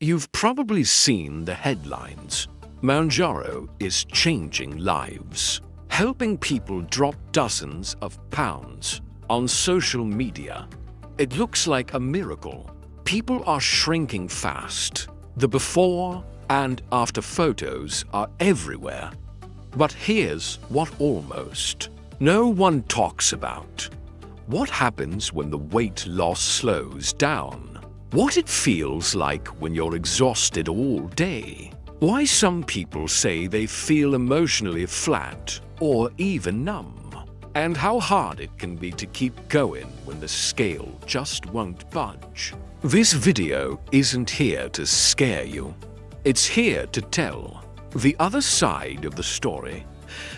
You've probably seen the headlines. Mounjaro is changing lives, helping people drop dozens of pounds on social media. It looks like a miracle. People are shrinking fast. The before and after photos are everywhere. But here's what almost no one talks about. What happens when the weight loss slows down? What it feels like when you're exhausted all day. Why some people say they feel emotionally flat or even numb. And how hard it can be to keep going when the scale just won't budge. This video isn't here to scare you. It's here to tell the other side of the story.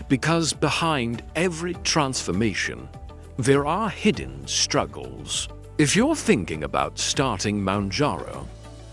Because behind every transformation, there are hidden struggles. If you're thinking about starting Mounjaro,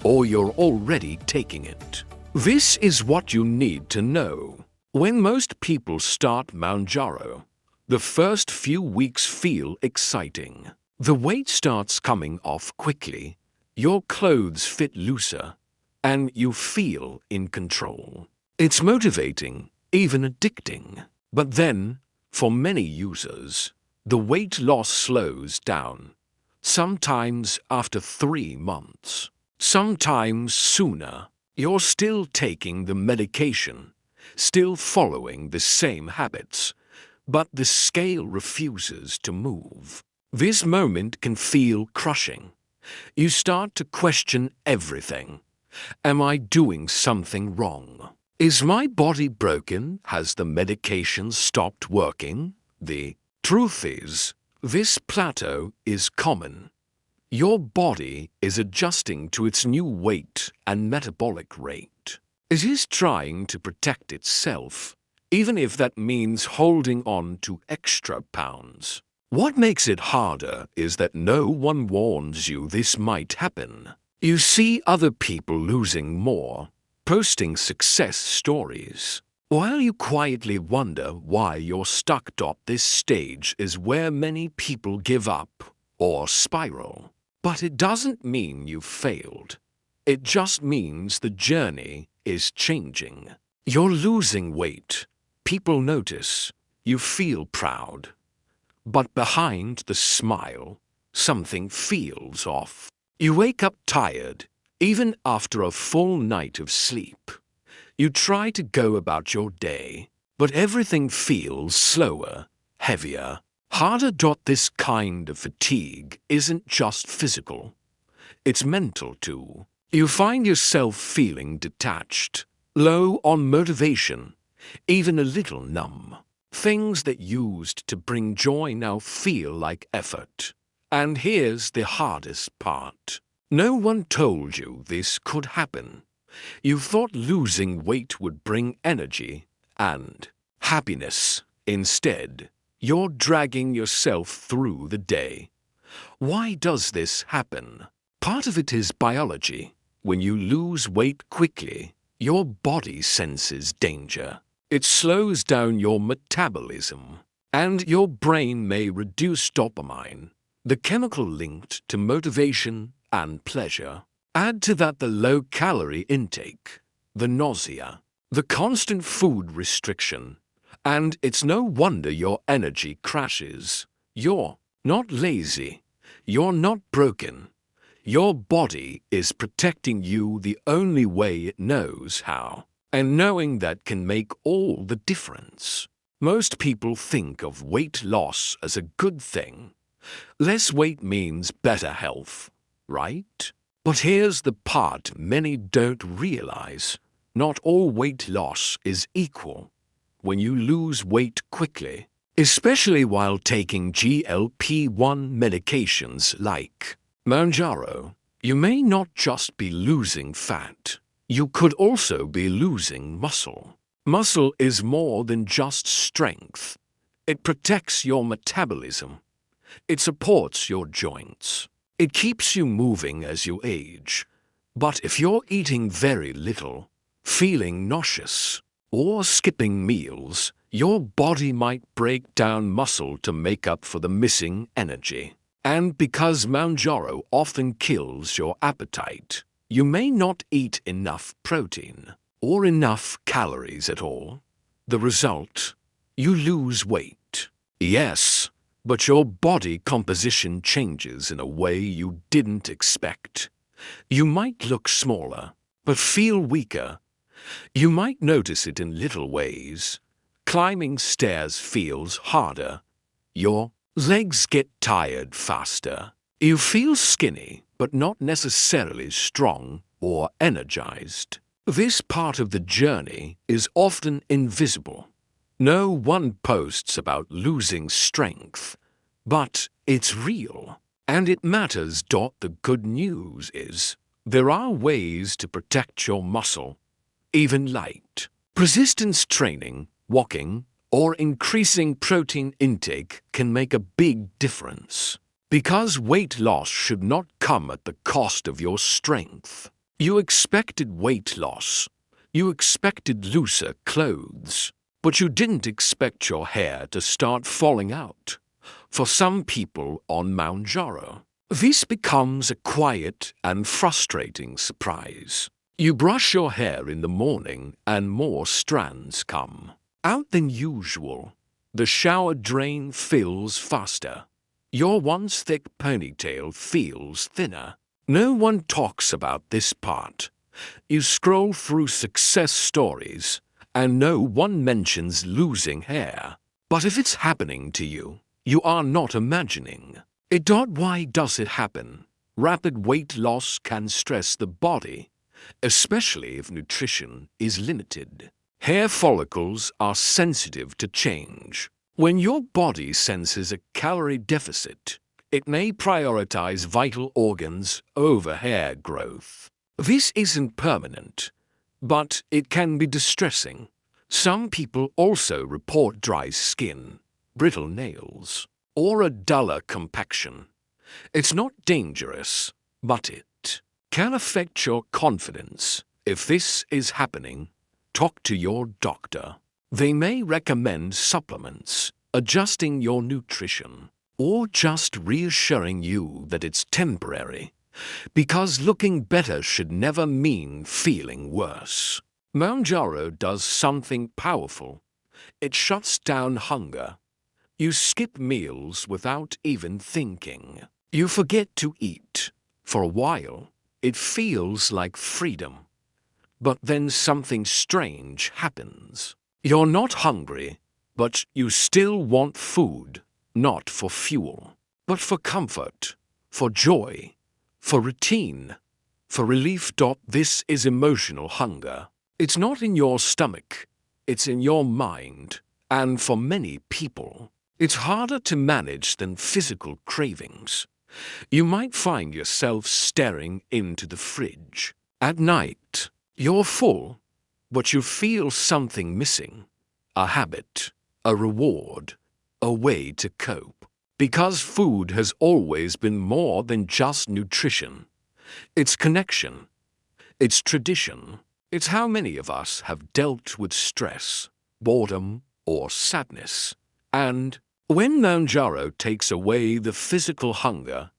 or you're already taking it, this is what you need to know. When most people start Mounjaro, the first few weeks feel exciting. The weight starts coming off quickly, your clothes fit looser, and you feel in control. It's motivating, even addicting. But then, for many users, the weight loss slows down. Sometimes after 3 months, sometimes sooner. You're still taking the medication, still following the same habits, but the scale refuses to move. This moment can feel crushing. You start to question everything. Am I doing something wrong? Is my body broken? Has the medication stopped working? The truth is, this plateau is common. Your body is adjusting to its new weight and metabolic rate. It is trying to protect itself, even if that means holding on to extra pounds. What makes it harder is that no one warns you this might happen. You see other people losing more, posting success stories, while you quietly wonder why you're stuck. This stage is where many people give up or spiral. But it doesn't mean you've failed. It just means the journey is changing. You're losing weight. People notice. You feel proud. But behind the smile, something feels off. You wake up tired, even after a full night of sleep. You try to go about your day, but everything feels slower, heavier, harder. This kind of fatigue isn't just physical. It's mental too. You find yourself feeling detached, low on motivation, even a little numb. Things that used to bring joy now feel like effort. And here's the hardest part. No one told you this could happen. You thought losing weight would bring energy and happiness. Instead, you're dragging yourself through the day. Why does this happen? Part of it is biology. When you lose weight quickly, your body senses danger. It slows down your metabolism, and your brain may reduce dopamine, the chemical linked to motivation and pleasure. Add to that the low-calorie intake, the nausea, the constant food restriction, and it's no wonder your energy crashes. You're not lazy. You're not broken. Your body is protecting you the only way it knows how. And knowing that can make all the difference. Most people think of weight loss as a good thing. Less weight means better health, right? But here's the part many don't realize. Not all weight loss is equal. When you lose weight quickly, especially while taking GLP-1 medications like Mounjaro, you may not just be losing fat. You could also be losing muscle. Muscle is more than just strength. It protects your metabolism. It supports your joints. It keeps you moving as you age. But if you're eating very little, feeling nauseous, or skipping meals, your body might break down muscle to make up for the missing energy. And because Mounjaro often kills your appetite, You may not eat enough protein or enough calories at all. The result? You lose weight. Yes, but your body composition changes in a way you didn't expect. You might look smaller, but feel weaker. You might notice it in little ways. Climbing stairs feels harder. Your legs get tired faster. You feel skinny, but not necessarily strong or energized. This part of the journey is often invisible. No one posts about losing strength, but it's real, and it matters. The good news is there are ways to protect your muscle, even light. Resistance training, walking, or increasing protein intake can make a big difference. Because weight loss should not come at the cost of your strength. You expected weight loss. You expected looser clothes. But you didn't expect your hair to start falling out. For some people on Mounjaro, this becomes a quiet and frustrating surprise. You brush your hair in the morning and more strands come out than usual. The shower drain fills faster. Your once thick ponytail feels thinner. No one talks about this part. You scroll through success stories, and no one mentions losing hair. But if it's happening to you, you are not imagining it. Why does it happen? Rapid weight loss can stress the body, especially if nutrition is limited. Hair follicles are sensitive to change. When your body senses a calorie deficit, it may prioritize vital organs over hair growth. This isn't permanent, but it can be distressing. Some people also report dry skin, brittle nails, or a duller complexion. It's not dangerous, but it can affect your confidence. If this is happening, talk to your doctor. They may recommend supplements, adjusting your nutrition, or just reassuring you that it's temporary, because looking better should never mean feeling worse. Mounjaro does something powerful. It shuts down hunger. You skip meals without even thinking. You forget to eat. For a while, it feels like freedom. But then something strange happens. You're not hungry, but you still want food, not for fuel, but for comfort, for joy, for routine, for relief. This is emotional hunger. It's not in your stomach, it's in your mind, and for many people, it's harder to manage than physical cravings. You might find yourself staring into the fridge. At night, you're full, but you feel something missing. A habit, a reward, a way to cope. Because food has always been more than just nutrition. It's connection. It's tradition. It's how many of us have dealt with stress, boredom, or sadness. And when Mounjaro takes away the physical hunger,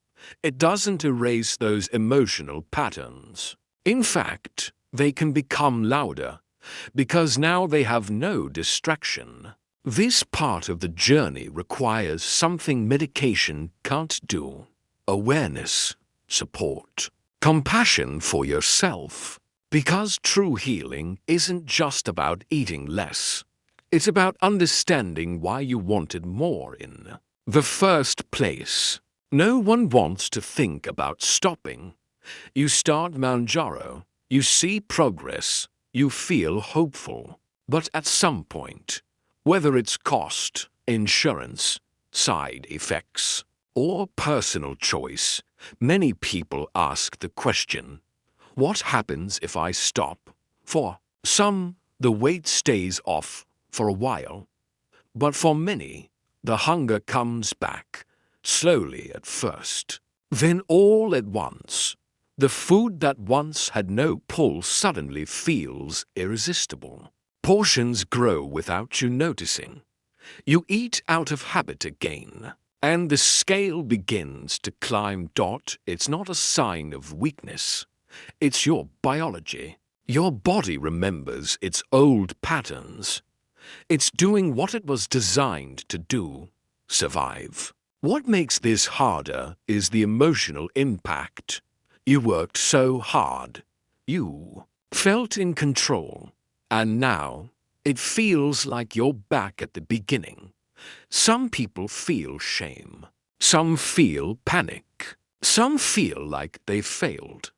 it doesn't erase those emotional patterns. In fact, they can become louder, because now they have no distraction. This part of the journey requires something medication can't do. Awareness, support, compassion for yourself. Because true healing isn't just about eating less. It's about understanding why you wanted more in the first place. No one wants to think about stopping. You start Mounjaro, you see progress, you feel hopeful. But at some point, whether it's cost, insurance, side effects, or personal choice, many people ask the question, what happens if I stop? For some, the weight stays off for a while. But for many, the hunger comes back, slowly at first. Then all at once, the food that once had no pull suddenly feels irresistible. Portions grow without you noticing. You eat out of habit again, and the scale begins to climb. It's not a sign of weakness. It's your biology. Your body remembers its old patterns. It's doing what it was designed to do: survive. What makes this harder is the emotional impact. You worked so hard. You felt in control. And now it feels like you're back at the beginning. Some people feel shame. Some feel panic. Some feel like they failed.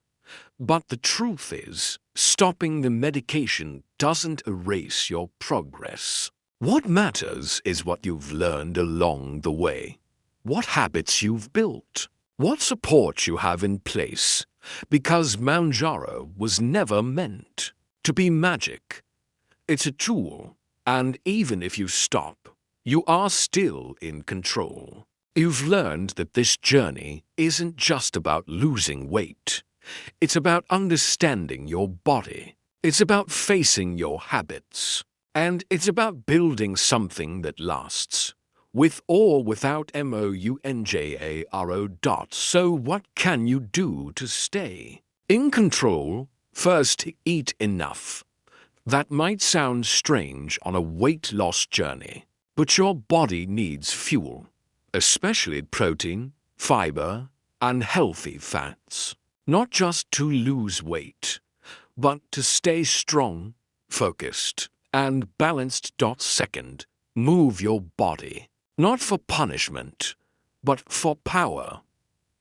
But the truth is, stopping the medication doesn't erase your progress. What matters is what you've learned along the way. What habits you've built. What support you have in place. Because Mounjaro was never meant to be magic. It's a tool, and even if you stop, you are still in control. You've learned that this journey isn't just about losing weight. It's about understanding your body. It's about facing your habits. And it's about building something that lasts. With or without Mounjaro. So what can you do to stay in control? First, eat enough. That might sound strange on a weight loss journey, but your body needs fuel, especially protein, fiber, and healthy fats. Not just to lose weight, but to stay strong, focused, and balanced. Second, move your body. Not for punishment, but for power.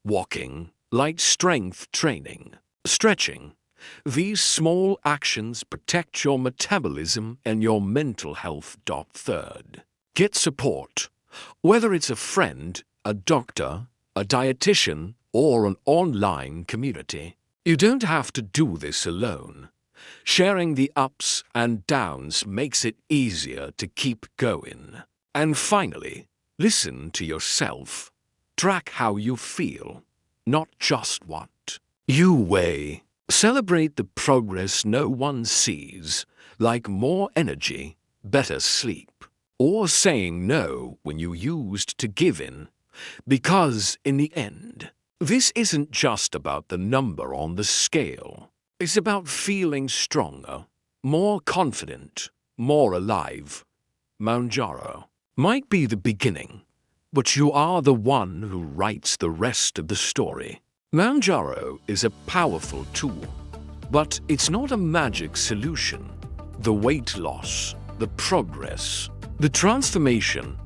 Walking, light strength training, stretching. These small actions protect your metabolism and your mental health. Third, get support. Whether it's a friend, a doctor, a dietitian, or an online community. You don't have to do this alone. Sharing the ups and downs makes it easier to keep going. And finally, listen to yourself. Track how you feel, not just what you weigh. Celebrate the progress no one sees, like more energy, better sleep, or saying no when you used to give in. Because in the end, this isn't just about the number on the scale. It's about feeling stronger, more confident, more alive. Mounjaro might be the beginning, but you are the one who writes the rest of the story. Mounjaro is a powerful tool, but it's not a magic solution. The weight loss, the progress, the transformation,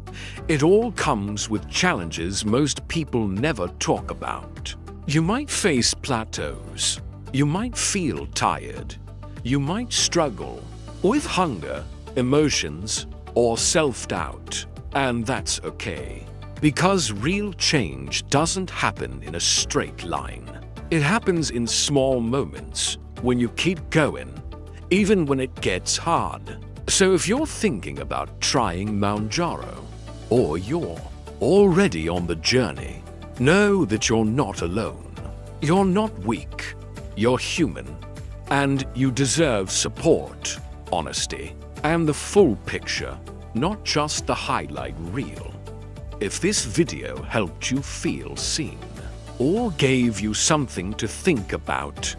it all comes with challenges most people never talk about. You might face plateaus. You might feel tired. You might struggle with hunger, emotions, or self-doubt. And that's okay. Because real change doesn't happen in a straight line. It happens in small moments, when you keep going, even when it gets hard. So if you're thinking about trying Mounjaro, or you're already on the journey, know that you're not alone. You're not weak. You're human. And you deserve support, honesty, and the full picture, not just the highlight reel. If this video helped you feel seen, or gave you something to think about,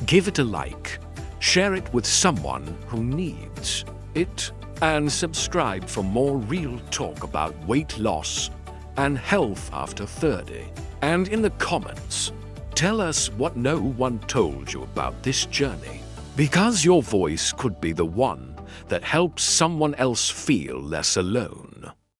give it a like, share it with someone who needs it, and subscribe for more real talk about weight loss and health after 30. And in the comments, tell us what no one told you about this journey, because your voice could be the one that helps someone else feel less alone.